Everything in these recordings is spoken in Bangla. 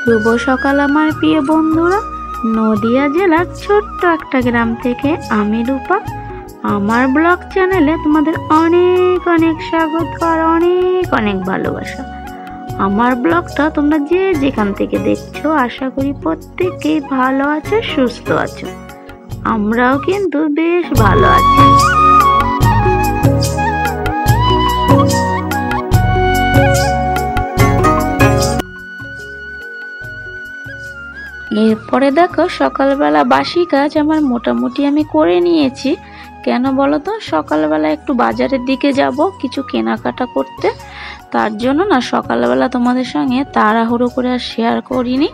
শুভ সকাল আমার প্রিয় বন্ধুরা। নদিয়া জেলার ছোট্ট একটা গ্রাম থেকে আমি রূপা। আমার ব্লগ চ্যানেলে তোমাদের অনেক অনেক স্বাগত আর অনেক অনেক ভালোবাসা। আমার ব্লগটা তোমরা যে যেখান থেকে দেখছো আশা করি প্রত্যেকেই ভালো আছো, সুস্থ আছো। আমরাও কিন্তু বেশ ভালো আছি। এরপরে দেখো সকালবেলা বাসি কাজ আমার মোটামুটি আমি করে নিয়েছি। কেন বলো তো, সকালবেলা একটু বাজারের দিকে যাব কিছু কেনাকাটা করতে। তার জন্য না সকালবেলা তোমাদের সঙ্গে তাড়াহুড়ো করে আর শেয়ার করিনি।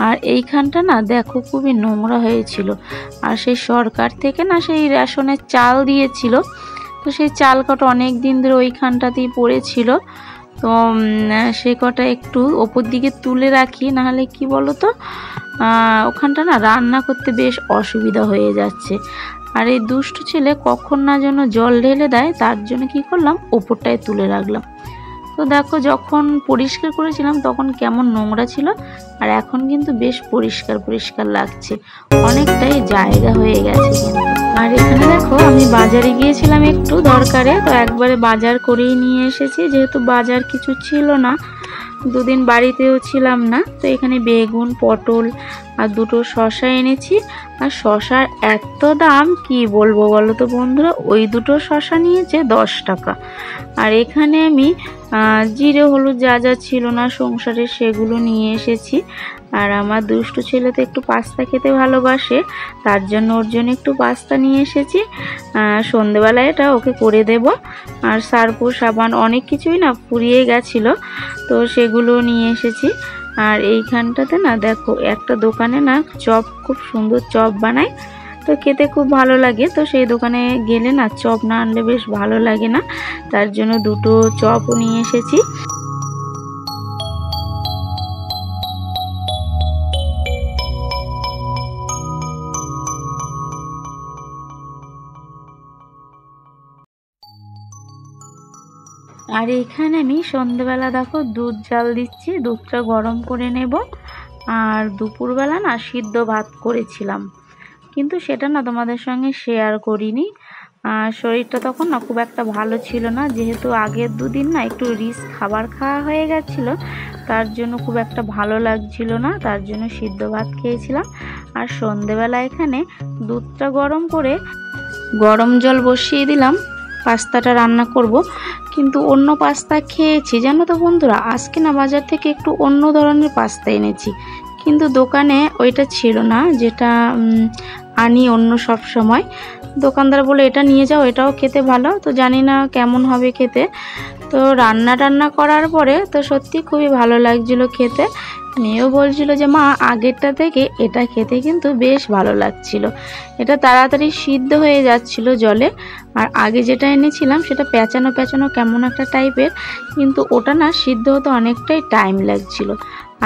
আর এইখানটা না দেখো খুবই নোংরা হয়েছিল। আর সেই সরকার থেকে না সেই রেশনের চাল দিয়েছিল, তো সেই চাল কটা অনেক দিন ধরে ওইখানটাতেই পড়েছিল। তো সে কটা একটু ওপর দিকে তুলে রাখি, নাহলে কি বলো তো ওখানটা না রান্না করতে বেশ অসুবিধা হয়ে যাচ্ছে। আর এই দুষ্টু ছেলে কখন না যেন জল ঢেলে দেয়, তার জন্য কি করলাম ওপরটায় তুলে রাখলাম। তো দেখো যখন পরিষ্কার করেছিলাম তখন কেমন নোংরা ছিল, আর এখন কিন্তু বেশ পরিষ্কার পরিষ্কার লাগছে, অনেকটাই জায়গা হয়ে গেছে কিন্তু। আর এখানে দেখো আমি বাজারে গিয়েছিলাম একটু দরকারে, তো একবারে বাজার করেই নিয়ে এসেছি, যেহেতু বাজার কিছু ছিল না, দুদিন বাড়িতেও ছিলাম না। তো এখানে বেগুন, পটল আর দুটো শসা এনেছি। আর শসার এত দাম কি বলবো বলো তো বন্ধুরা, ওই দুটো শসা নিয়েছে 10 টাকা। আর এখানে আমি জিরে হলুদ যা যা ছিল না সংসারে সেগুলো নিয়ে এসেছি। আর আমার দুষ্টু ছেলে তো একটু পাস্তা খেতে ভালোবাসে, তার জন্য ওর জন্য একটু পাস্তা নিয়ে এসেছি। সন্ধেবেলায় এটা ওকে করে দেব। আর সার্ফ সাবান অনেক কিছুই না ফুরিয়ে গেছিলো, তো সেগুলো নিয়ে এসেছি। আর এইখানটাতে না দেখো একটা দোকানে না চপ, খুব সুন্দর চপ বানায়, তো খেতে খুব ভালো লাগে। তো সেই দোকানে গেলে না চপ না আনলে বেশ ভালো লাগে না, তার জন্য দুটো চপও নিয়ে এসেছি। আর এখানে আমি সন্ধ্যেবেলা দেখো দুধ জাল দিচ্ছি, দুধটা গরম করে নেব। আর দুপুরবেলা না সিদ্ধ ভাত করেছিলাম, কিন্তু সেটা না তোমাদের সঙ্গে শেয়ার করিনি। শরীরটা তখন না খুব একটা ভালো ছিল না, যেহেতু আগের দুদিন না একটু রিচ খাবার খাওয়া হয়ে গেছিল, তার জন্য খুব একটা ভালো লাগছিল না, তার জন্য সিদ্ধ ভাত খেয়েছিলাম। আর সন্ধেবেলা এখানে দুধটা গরম করে গরম জল বসিয়ে দিলাম, পাস্তাটা রান্না করব। কিন্তু অন্য পাস্তা খেয়েছি জানো তো বন্ধুরা, আজকে না বাজার থেকে একটু অন্য ধরনের পাস্তা এনেছি, কিন্তু দোকানে ওইটা ছিল না যেটা আনি অন্য সব সময়। দোকানদার বলে এটা নিয়ে যাও, এটাও খেতে ভালো, তো জানি না কেমন হবে খেতে। তো রান্না করার পরে তো সত্যি খুবই ভালো লাগছিল খেতে। মেয়েও বলছিল যে মা আগেরটা থেকে এটা খেতে কিন্তু বেশ ভালো লাগছিল, এটা তাড়াতাড়ি সিদ্ধ হয়ে যাচ্ছিল জলে। আর আগে যেটা এনেছিলাম সেটা প্যাঁচানো প্যাঁচানো কেমন একটা টাইপের, কিন্তু ওটা না সিদ্ধ হতে অনেকটাই টাইম লাগছিল।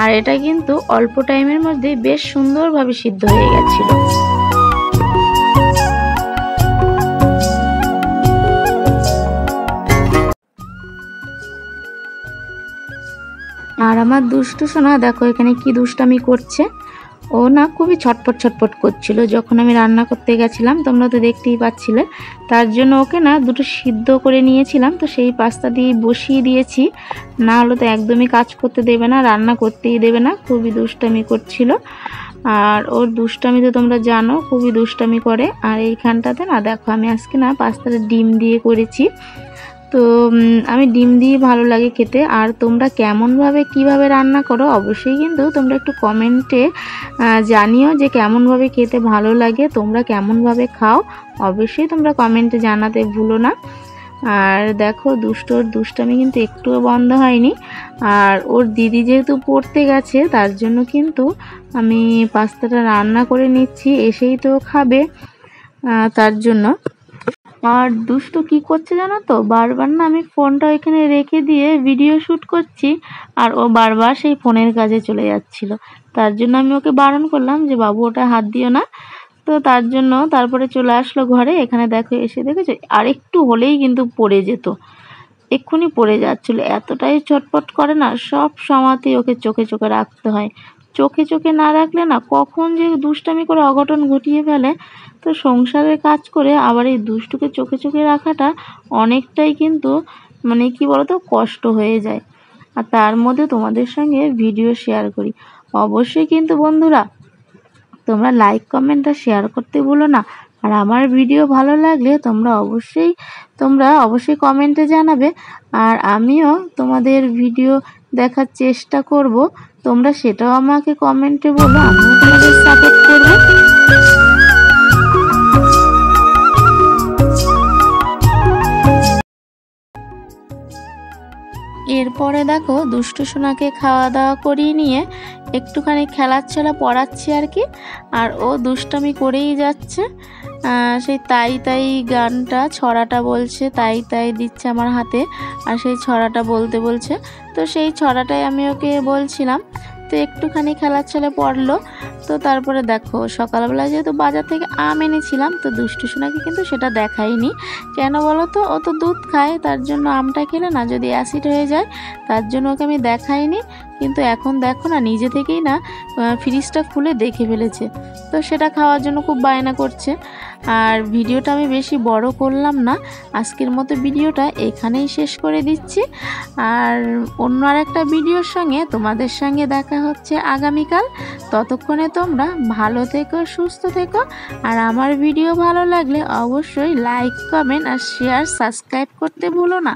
আর এটা কিন্তু অল্প টাইমের মধ্যে বেশ সুন্দরভাবে সিদ্ধ হয়ে গেছিল। আর আমার দুষ্টু সোনা দেখো এখানে কি দুষ্টামি করছে, ও না খুবই ছটপট ছটপট করছিল যখন আমি রান্না করতে গেছিলাম, তোমরা তো দেখতেই পাচ্ছিলে। তার জন্য ওকে না দুটো সিদ্ধ করে নিয়েছিলাম, তো সেই পাস্তা দিয়ে বসিয়ে দিয়েছি, না হলে তো একদমই কাজ করতে দেবে না, রান্না করতেই দেবে না, খুবই দুষ্টামি করছিল। আর ওর দুষ্টামি তো তোমরা জানো, খুবই দুষ্টামি করে। আর এইখানটাতে না দেখো আমি আজকে না পাস্তাটা ডিম দিয়ে করেছি, তো আমি ডিম দিয়ে ভালো লাগে খেতে। আর তোমরা কেমনভাবে কিভাবে রান্না করো অবশ্যই কিন্তু তোমরা একটু কমেন্টে জানিও যে কেমনভাবে খেতে ভালো লাগে, তোমরা কেমনভাবে খাও অবশ্যই তোমরা কমেন্টে জানাতে ভুলো না। আর দেখো দুষ্টুর দুষ্টামি কিন্তু একটুও বন্ধ হয়নি। আর ওর দিদি যেহেতু পড়তে গেছে তার জন্য কিন্তু আমি পাস্তাটা রান্না করে নিচ্ছি, এসেই তো খাবে, তার জন্য। আর দুষ্টু কি করছে জানো তো, বারবার না আমি ফোনটা ওইখানে রেখে দিয়ে ভিডিও শ্যুট করছি, আর ও বারবার সেই ফোনের কাজে চলে যাচ্ছিল। তার জন্য আমি ওকে বারণ করলাম যে বাবু ওটা হাত দিও না, তো তার জন্য তারপরে চলে আসলো ঘরে। এখানে দেখো এসে দেখেছো আর একটু হলেই কিন্তু পড়ে যেত, এক্ষুনি পড়ে যাচ্ছিল, এতটাই চটপট করে না, সব সময়তেই ওকে চোখে চোখে রাখতে হয়, চোখে চোখে না রাখলে না কখন যে দুষ্টামি করে অঘটন ঘটিয়ে ফেলে। তো সংসারের কাজ করে আবার এই দুষ্টুকে চোখে চোখে রাখাটা অনেকটাই কিন্তু মানে কি বলতো কষ্ট হয়ে যায়। আর তার মধ্যে তোমাদের সঙ্গে ভিডিও শেয়ার করি। অবশ্যই কিন্তু বন্ধুরা তোমরা লাইক কমেন্ট আর শেয়ার করতে ভুলো না। আর আমার ভিডিও ভালো লাগলে তোমরা অবশ্যই কমেন্টে জানাবে। আর আমিও তোমাদের ভিডিও দেখার চেষ্টা করব, তোমরা সেটাও আমাকে কমেন্টে বলো, আমিও তোমাদের সাপোর্ট করব। এরপরে দেখো দুষ্টু সোনাকে খাওয়া দাওয়া করিয়ে নিয়ে একটুখানি খেলাচ্ছলা পড়াচ্ছি আর কি। আর ও দুষ্টামি করেই যাচ্ছে, সেই তাই তাই গানটা ছড়াটা বলছে, তাই তাই দিচ্ছে আমার হাতে, আর সেই ছড়াটা বলতে বলছে। তো সেই ছড়াটাই আমি ওকে বলছিলাম। তো একটুখানি খেলার ছেলে পড়লো। তো তারপরে দেখো সকালবেলা যেহেতু বাজার থেকে আম এনেছিলাম, তো দুষ্টু সোনাকে কিন্তু সেটা দেখাইনি। কেন বলো তো, ও তো দুধ খায়, তার জন্য আমটা খেলে না যদি অ্যাসিড হয়ে যায়, তার জন্য ওকে আমি দেখাইনি। কিন্তু এখন দেখো না নিজে থেকেই না ফ্রিজটা খুলে দেখে ফেলেছে, তো সেটা খাওয়ার জন্য খুব বায়না করছে। আর ভিডিওটা আমি বেশি বড় করলাম না, আজকের মতো ভিডিওটা এখানেই শেষ করে দিচ্ছি। আর অন্য আরেকটা ভিডিওর সঙ্গে তোমাদের সঙ্গে দেখা হচ্ছে আগামীকাল। ততক্ষণে তোমরা ভালো থেকো, সুস্থ থেকো। আর আমার ভিডিও ভালো লাগলে অবশ্যই লাইক কমেন্ট আর শেয়ার সাবস্ক্রাইব করতে ভুলো না।